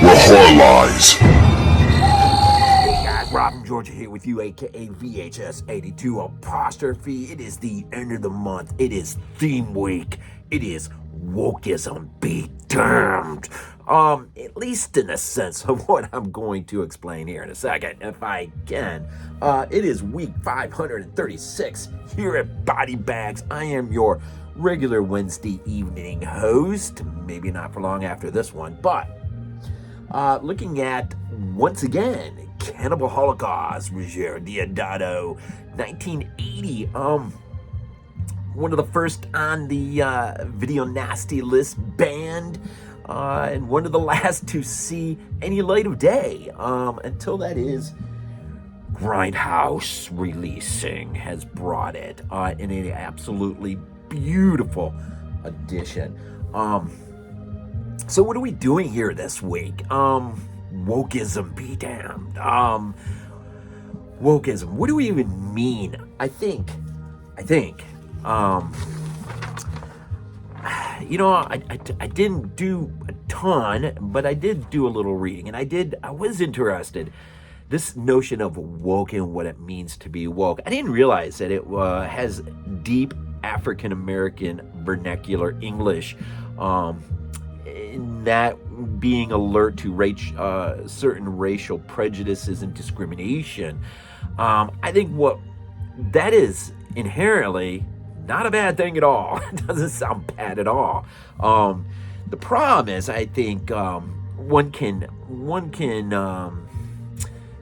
Lies. Hey guys, Rob from Georgia here with you, aka VHS82 apostrophe. It is the end of the month. It is theme week. It is Wokeism be damned. At least in a sense of what I'm going to explain here in a second, if I can. It is week 536 here at Body Bags. I am your regular Wednesday evening host. Maybe not for long after this one, but looking at, once again, Cannibal Holocaust, Ruggero, Deodato, 1980. One of the first on the video nasty list banned, and one of the last to see any light of day. Until that is Grindhouse releasing has brought it in an absolutely beautiful edition. So what are we doing here this week? Wokeism be damned. Wokeism. What do we even mean? I think, I didn't do a ton, but I did do a little reading, and I was interested. This notion of woke and what it means to be woke. I didn't realize that it has deep African American vernacular English. In that being alert to certain racial prejudices and discrimination. I think what that is inherently not a bad thing at all. It doesn't sound bad at all. The problem is, I think one can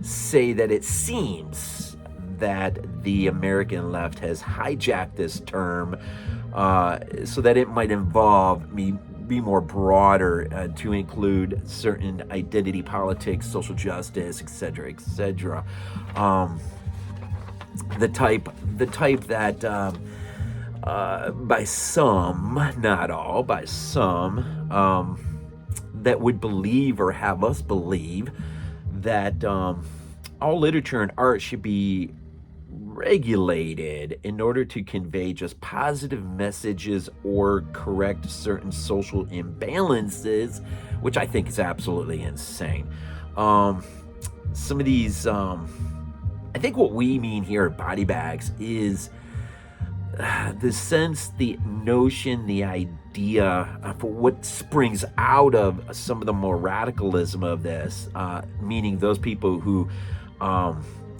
say that it seems that the American left has hijacked this term so that it might be more broader to include certain identity politics, social justice, etc., etc. The type that by some, not all, by some, that would believe or have us believe that all literature and art should be regulated in order to convey just positive messages or correct certain social imbalances, which I think is absolutely insane. Some of these, I think what we mean here at Body Bags is the sense, the notion, the idea for what springs out of some of the more radicalism of this, meaning those people who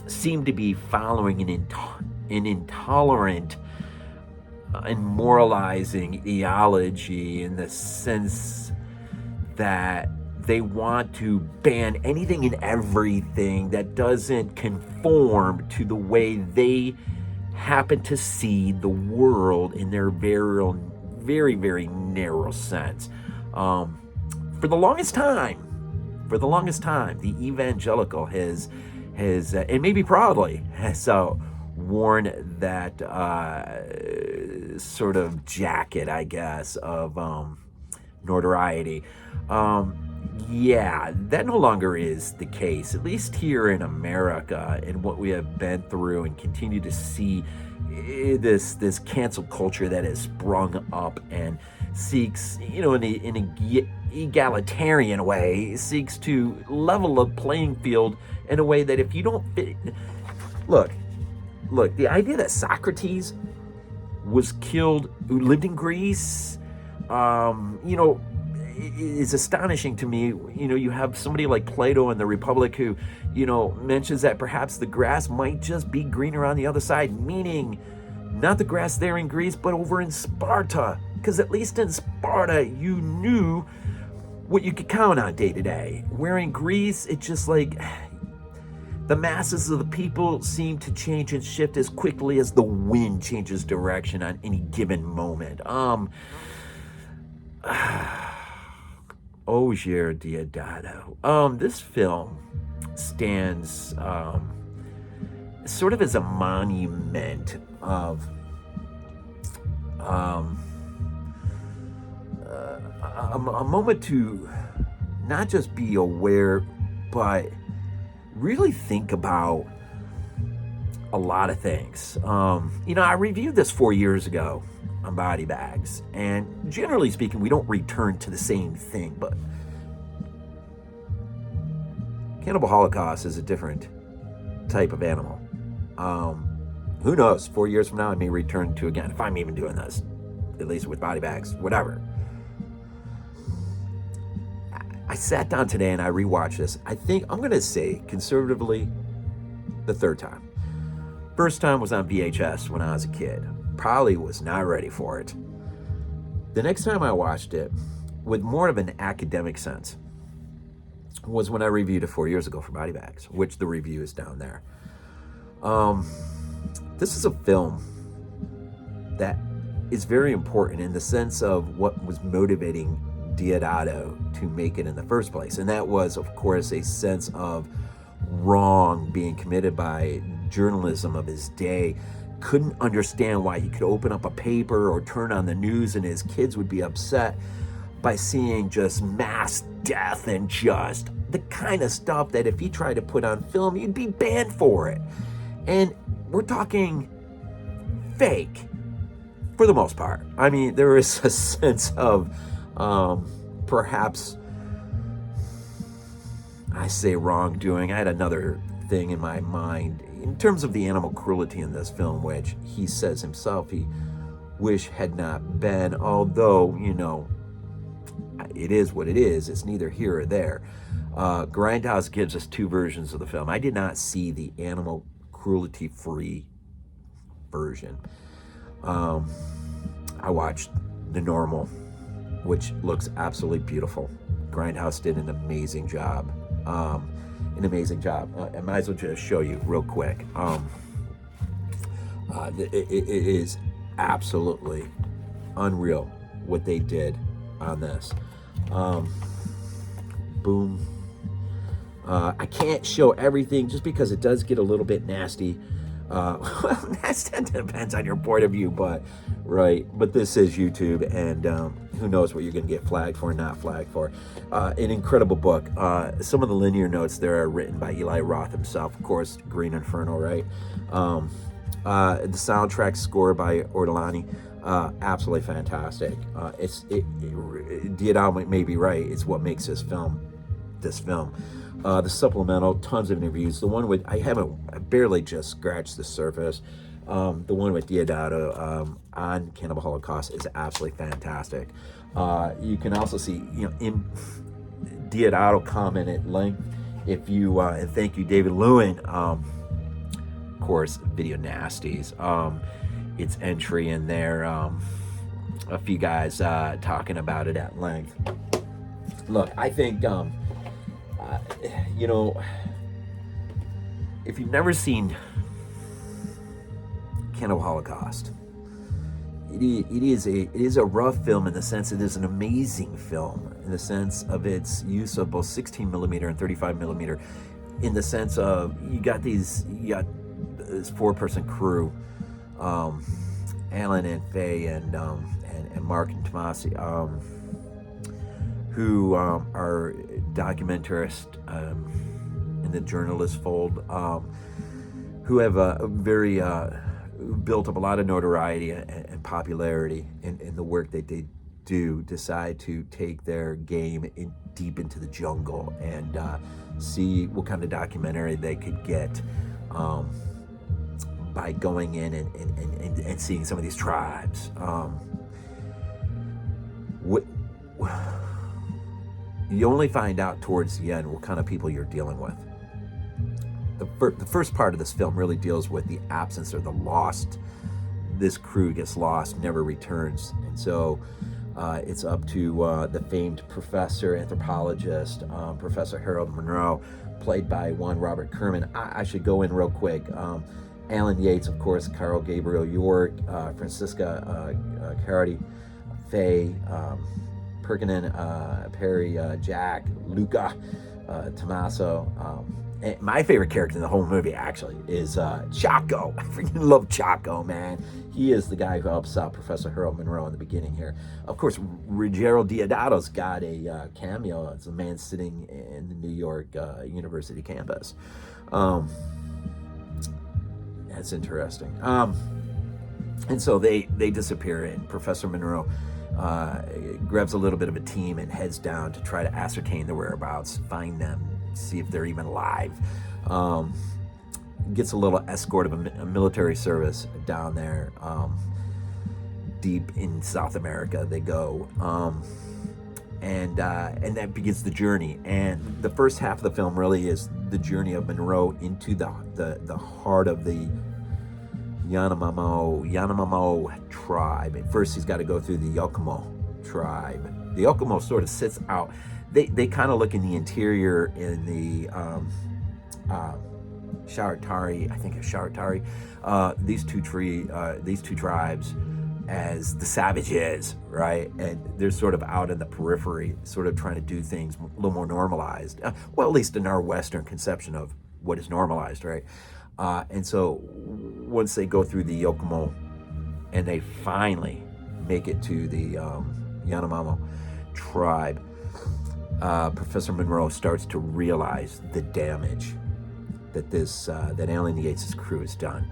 seem to be following an intolerant and moralizing ideology in the sense that they want to ban anything and everything that doesn't conform to the way they happen to see the world in their very, very narrow sense. For the longest time, the evangelical has and maybe proudly has worn that sort of jacket, I guess, of notoriety. Yeah, that no longer is the case, at least here in America, and what we have been through and continue to see this cancel culture that has sprung up and seeks, in an egalitarian way, seeks to level the playing field in a way that if you don't fit... Look, the idea that Socrates was killed, who lived in Greece, is astonishing to me. You have somebody like Plato in the Republic who, mentions that perhaps the grass might just be greener on the other side, meaning not the grass there in Greece, but over in Sparta. Because at least in Sparta, you knew what you could count on day to day. Where in Greece, it's just like the masses of the people seem to change and shift as quickly as the wind changes direction on any given moment. Deodato. This film stands sort of as a monument of a moment to not just be aware, but really think about a lot of things. I reviewed this 4 years ago on Body Bags, and generally speaking, we don't return to the same thing, but Cannibal Holocaust is a different type of animal. Who knows? 4 years from now, I may return to again, if I'm even doing this, at least with body bags, whatever. I sat down today and I rewatched this. I think I'm going to say conservatively the third time. First time was on VHS when I was a kid. Probably was not ready for it. The next time I watched it with more of an academic sense was when I reviewed it 4 years ago for Body Bags, which the review is down there. This is a film that is very important in the sense of what was motivating Deodato to make it in the first place. And that was, of course, a sense of wrong being committed by journalism of his day. Couldn't understand why he could open up a paper or turn on the news and his kids would be upset by seeing just mass death and just the kind of stuff that if he tried to put on film, you'd be banned for it. And we're talking fake for the most part. I mean, there is a sense of perhaps, I say wrongdoing. I had another thing in my mind in terms of the animal cruelty in this film, which he says himself he wish had not been, although, you know, it is what it is. It's neither here or there. Grindhouse gives us two versions of the film. I did not see the animal cruelty-free version. I watched the normal, which looks absolutely beautiful. Grindhouse did an amazing job. I might as well just show you real quick. It is absolutely unreal what they did on this. Boom. I can't show everything just because it does get a little bit nasty. Well, that depends on your point of view, but this is YouTube, and who knows what you're going to get flagged for and not flagged for. An incredible book. Some of the linear notes there are written by Eli Roth himself, of course, Green Inferno, right? The soundtrack score by Ortolani, absolutely fantastic. Deodato may be right. It's what makes this film. The supplemental, tons of interviews. The one with, I barely just scratched the surface. The one with Deodato on Cannibal Holocaust is absolutely fantastic. You can also see, in Deodato comment at length. If you, and thank you, David Lewin, of course, Video Nasties. Its entry in there, a few guys talking about it at length. Look, I think, if you've never seen Cannibal Holocaust, it is a rough film in the sense it is an amazing film in the sense of its use of both 16 millimeter and 35 millimeter, in the sense of you got this 4-person crew, Alan and Faye and Mark and Tomasi, who are documentarists in the journalist fold, who have built up a lot of notoriety and popularity in the work that they do, decide to take their game deep into the jungle and see what kind of documentary they could get by going in and seeing some of these tribes. You only find out towards the end what kind of people you're dealing with. The first part of this film really deals with the absence or the lost. This crew gets lost, never returns. And so it's up to the famed professor, anthropologist, Professor Harold Monroe, played by one Robert Kerman. I should go in real quick. Alan Yates, of course, Carl Gabriel Yorke, Francesca Ciardi, Faye, Pirkanen, Perry, Jack, Luca, Tommaso. And my favorite character in the whole movie, actually, is Chaco. I freaking love Chaco, man. He is the guy who helps out Professor Harold Monroe in the beginning here. Of course, Ruggero Deodato's got a cameo. It's a man sitting in the New York University campus. That's interesting. And so they disappear, and Professor Monroe grabs a little bit of a team and heads down to try to ascertain their whereabouts, find them, see if they're even alive. Gets a little escort of a military service down there. Deep in South America they go. And that begins the journey. And the first half of the film really is the journey of Monroe into the heart of the Yanomamo tribe. At first he's got to go through the Yakimo tribe. The Yakimo sort of sits out. They kind of look in the interior in the Sharatari, I think it's Sharatari, these two tribes as the savages, right? And they're sort of out in the periphery, sort of trying to do things a little more normalized. Well, at least in our Western conception of what is normalized, right? And so once they go through the Yakimo and they finally make it to the Yanomamo tribe, Professor Monroe starts to realize the damage that that Alien Yates' crew has done,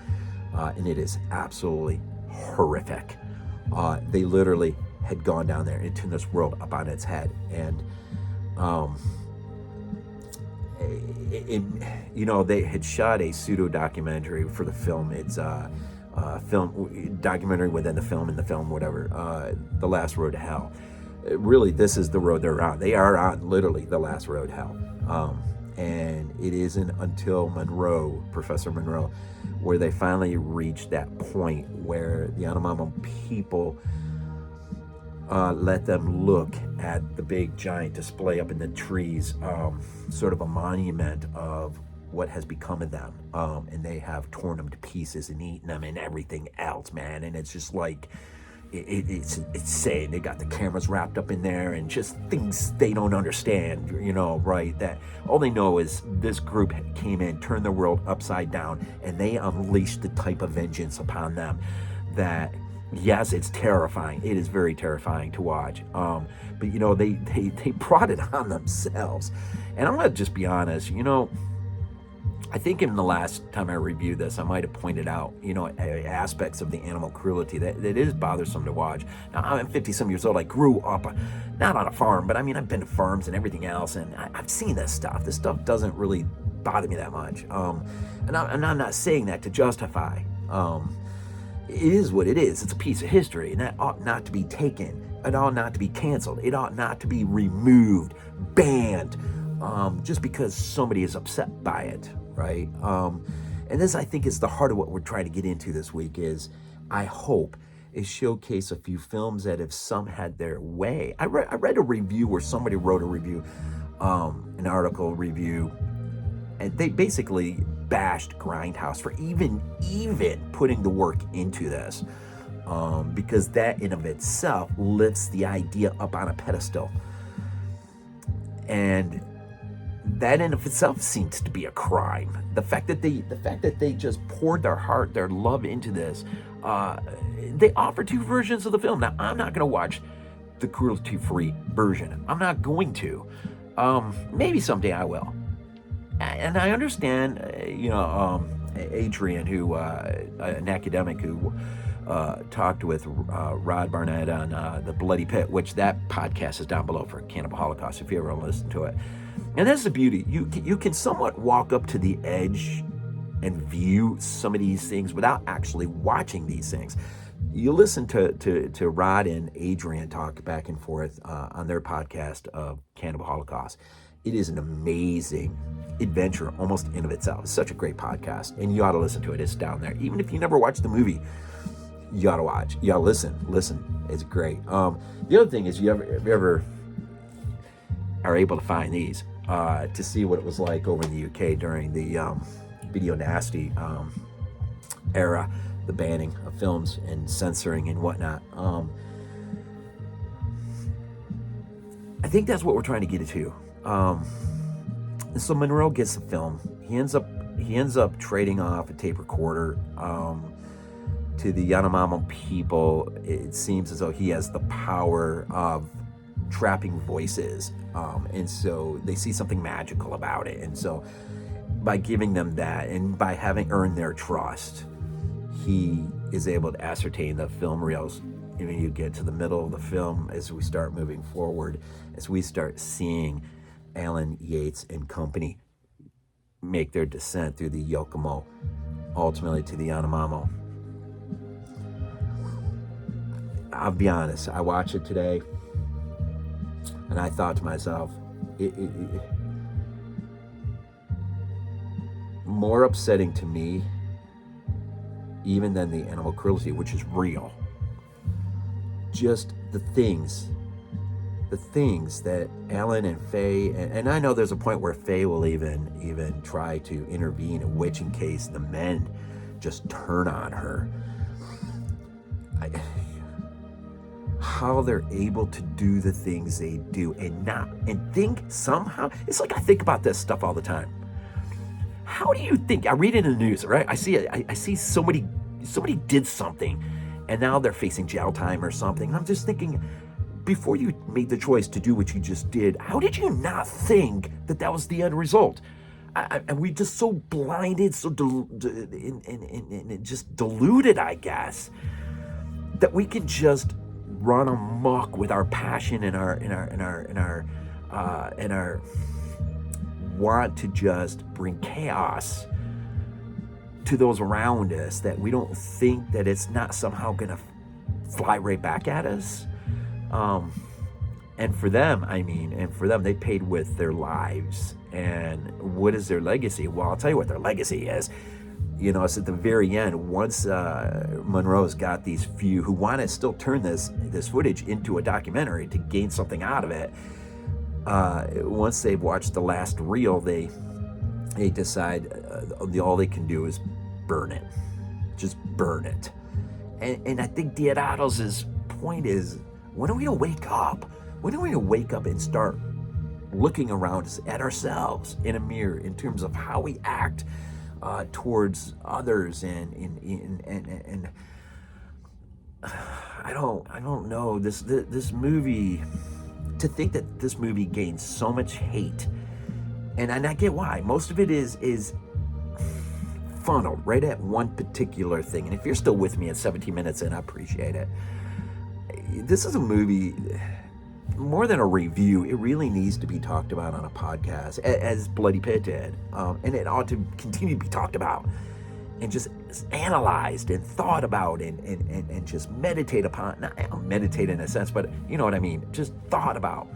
and it is absolutely horrific. They literally had gone down there and turned this world up on its head, and they had shot a pseudo documentary for the film. It's a film documentary within the film, in the film, whatever. The Last Road to Hell. Really, this is the road they're on. They are on literally the last road to hell. And it isn't until Professor Monroe, where they finally reach that point where the Yanomamo people let them look at the big giant display up in the trees, sort of a monument of what has become of them. And they have torn them to pieces and eaten them and everything else, man. And it's just like, it's insane. They got the cameras wrapped up in there and just things they don't understand, right? That all they know is this group came in, turned the world upside down, and they unleashed the type of vengeance upon them that, yes, it's terrifying. It is very terrifying to watch. But they brought it on themselves. And I'm gonna just be honest, I think in the last time I reviewed this, I might have pointed out, aspects of the animal cruelty that is bothersome to watch. Now, I'm 50-some years old. I grew up, not on a farm, but I've been to farms and everything else, and I've seen this stuff. This stuff doesn't really bother me that much. And I'm not saying that to justify. It is what it is. It's a piece of history, and that ought not to be taken. It ought not to be canceled. It ought not to be removed, banned, just because somebody is upset by it. Right? And this, I think, is the heart of what we're trying to get into this week is, I hope, is showcase a few films that have some had their way. I read a review where somebody wrote a review, an article review, and they basically bashed Grindhouse for even putting the work into this, because that in of itself lifts the idea up on a pedestal. And that in of itself seems to be a crime. The fact that they just poured their heart, their love into this. They offer two versions of the film. Now, I'm not going to watch the cruelty-free version. I'm not going to. Maybe someday I will. And I understand, Adrian, who an academic who talked with Rod Barnett on The Bloody Pit, which that podcast is down below for Cannibal Holocaust, if you ever want to listen to it. And that's the beauty. You can somewhat walk up to the edge and view some of these things without actually watching these things. You listen to Rod and Adrian talk back and forth on their podcast of Cannibal Holocaust. It is an amazing adventure almost in of itself. It's such a great podcast, and you ought to listen to it. It's down there. Even if you never watched the movie, you ought to watch. You ought to listen. It's great. The other thing is, you ever are able to find these to see what it was like over in the UK during the video nasty era, the banning of films and censoring and whatnot. I think that's what we're trying to get into. So Monroe gets the film. He ends up trading off a tape recorder to the Yanomamo people. It seems as though he has the power of trapping voices, and so they see something magical about it. And so by giving them that and by having earned their trust, he is able to ascertain the film reels. And when you get to the middle of the film, as we start moving forward, as we start seeing Alan Yates and company make their descent through the Yokomo, ultimately to the Yanomamo. I'll be honest, I watched it today, and I thought to myself, more upsetting to me even than the animal cruelty, which is real, just the things that Alan and Faye, and I know there's a point where Faye will even try to intervene, in which in case the men just turn on her. How they're able to do the things they do and think somehow, it's like I think about this stuff all the time. How do you think? I read it in the news, right? I see somebody did something, and now they're facing jail time or something. And I'm just thinking, before you made the choice to do what you just did, how did you not think that was the end result? And we just so blinded, so just deluded, I guess, that we can just run amok with our passion and our want to just bring chaos to those around us, that we don't think that it's not somehow gonna fly right back at us. And for them, they paid with their lives. And what is their legacy? Well, I'll tell you what their legacy is. It's at the very end, once Monroe's got these few who want to still turn this footage into a documentary to gain something out of it. Once they've watched the last reel, they decide all they can do is burn it. Just burn it. And I think Deodato's point is, when are we going to wake up? When are we going to wake up and start looking around us at ourselves in a mirror in terms of how we act towards others and I don't know, this movie, to think that this movie gains so much hate, and I get why. Most of it is funneled right at one particular thing. And if you're still with me at 17 minutes in, I appreciate it. This is a movie, more than a review, it really needs to be talked about on a podcast, as Bloody Pit did. And it ought to continue to be talked about and just analyzed and thought about and just meditate upon. Not meditate in a sense, but you know what I mean, just thought about.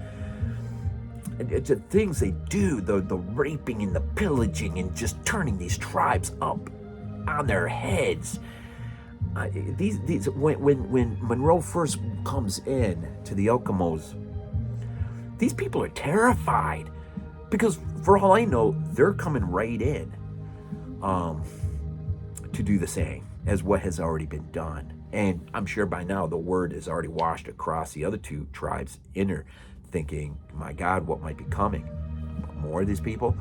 The things they do, the raping and the pillaging and just turning these tribes up on their heads. When Monroe first comes in to the Yokomos, these people are terrified, because for all I know, they're coming right in to do the same as what has already been done. And I'm sure by now the word is already washed across the other two tribes inner, thinking, my God, what might be coming? More of these people?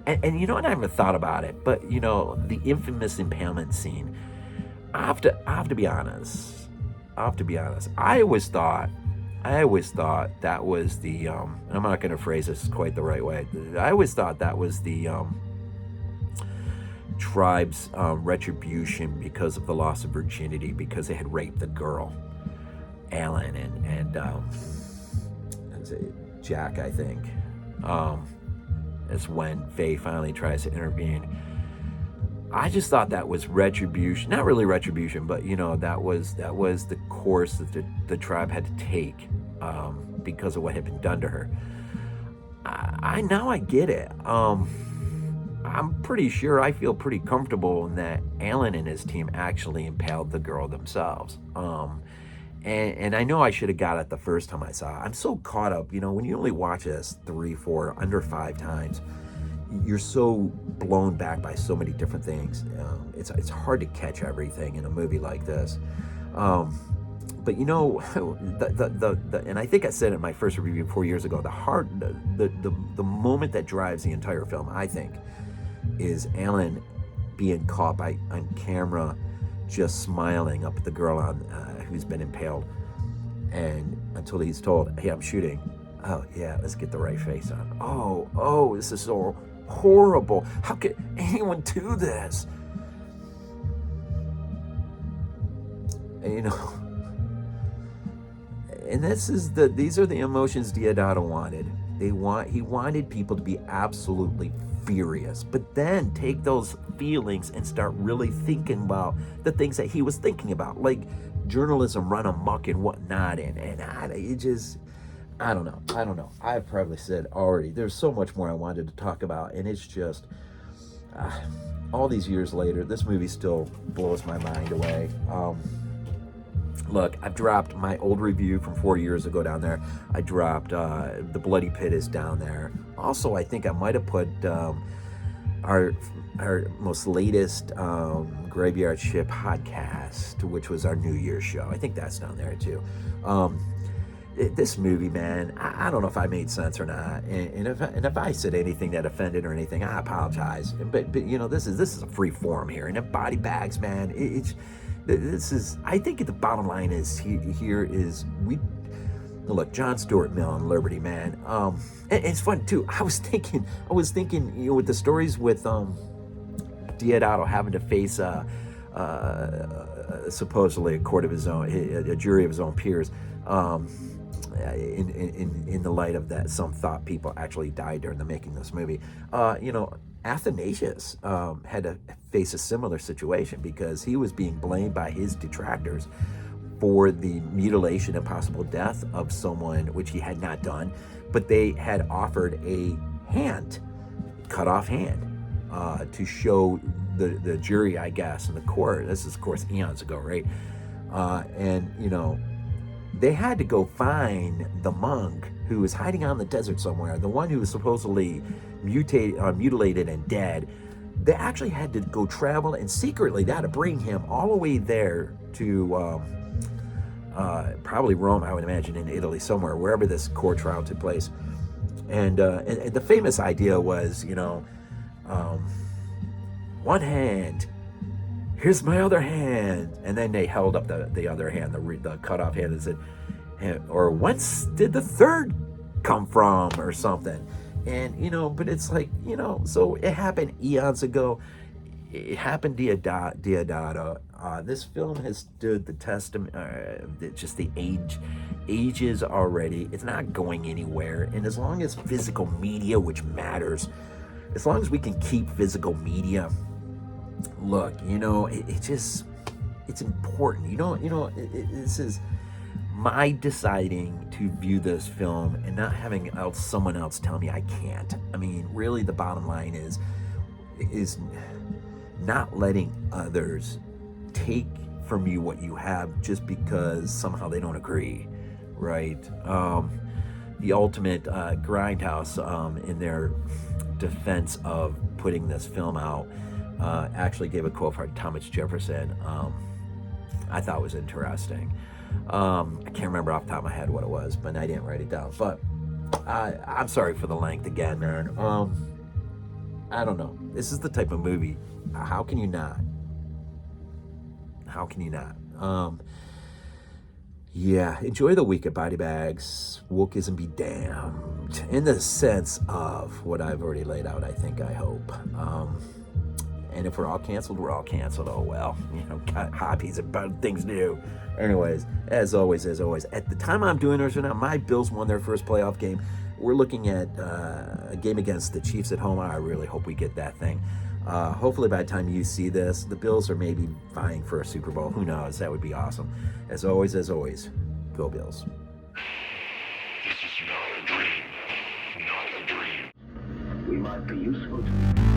And you know what, I haven't thought about it, but the infamous impalement scene, I have to be honest. I always thought that was the and I'm not going to phrase this quite the right way. I always thought that was the tribe's retribution because of the loss of virginity, because they had raped the girl, Alan and Jack, I think. Is when Faye finally tries to intervene. I just thought that was retribution. Not really retribution, but that was the course that the tribe had to take because of what had been done to her. I get it. I'm pretty sure, I feel pretty comfortable in that Alan and his team actually impaled the girl themselves. And I know I should have got it the first time I saw it. I'm so caught up, when you only watch this 3, 4, under 5 times, you're so blown back by so many different things. It's hard to catch everything in a movie like this. But and I think I said it in my first review 4 years ago, the moment that drives the entire film, I think, is Alan being caught on camera just smiling up at the girl who's been impaled, and until he's told, hey, I'm shooting. Oh yeah, let's get the right face on. Oh, this is so horrible. How could anyone do this? And And these are the emotions Deodato wanted. He wanted people to be absolutely furious, but then take those feelings and start really thinking about the things that he was thinking about, like journalism run amok and whatnot. I don't know. I've probably said already. There's so much more I wanted to talk about, and it's just all these years later, this movie still blows my mind away. Look, I've dropped my old review from 4 years ago down there. I dropped The Bloody Pit is down there. Also, I think I might have put our most latest Graveyard Ship podcast, which was our New Year's show. I think that's down there too. This movie, man, I don't know if I made sense or not, and if I said anything that offended or anything, I apologize. But you know, this is a free forum here, and if body bags, man, I think the bottom line is here is we look, John Stuart Mill and Liberty, man. And it's fun too. I was thinking, you know, with the stories with Deodato having to face supposedly a court of his own, a jury of his own peers. In the light of that, some thought people actually died during the making of this movie. You know, Athanasius had to face a similar situation because he was being blamed by his detractors for the mutilation and possible death of someone, which he had not done, but they had offered a cut off hand, to show the jury, I guess, in the court. This is, of course, eons ago, right? And, you know, they had to go find the monk who was hiding out in the desert somewhere, the one who was supposedly mutilated and dead. They actually had to go travel and secretly, they had to bring him all the way there to probably Rome, I would imagine, in Italy somewhere, wherever this court trial took place. And the famous idea was, you know, one hand, here's my other hand, and then they held up the other hand, the cut off hand, and said, or whence did the third come from, or something. And, you know, but it's like, you know, so it happened eons ago. It happened Deodato. This film has stood the test of just the ages already. It's not going anywhere. And as long as physical media, which matters, as long as we can keep physical media, look, you know, it's important. This is my deciding to view this film and not having someone else tell me I can't. I mean, really, the bottom line is not letting others take from you what you have just because somehow they don't agree, right? The ultimate Grindhouse, in their defense of putting this film out, actually gave a quote from Thomas Jefferson. I thought was interesting. I can't remember off the top of my head what it was, but I didn't write it down. But I'm sorry for the length again, man. I don't know. This is the type of movie. How can you not? Yeah, enjoy the week at Body Bags. Wokeism be damned. In the sense of what I've already laid out, I hope. And if we're all canceled, we're all canceled. Oh, well, you know, got hobbies and better things to do. Anyways, as always, at the time I'm doing this right now, my Bills won their first playoff game. We're looking at a game against the Chiefs at home. I really hope we get that thing. Hopefully by the time you see this, the Bills are maybe vying for a Super Bowl. Who knows? That would be awesome. As always, go Bills. This is not a dream. Not a dream. We might be useful to you.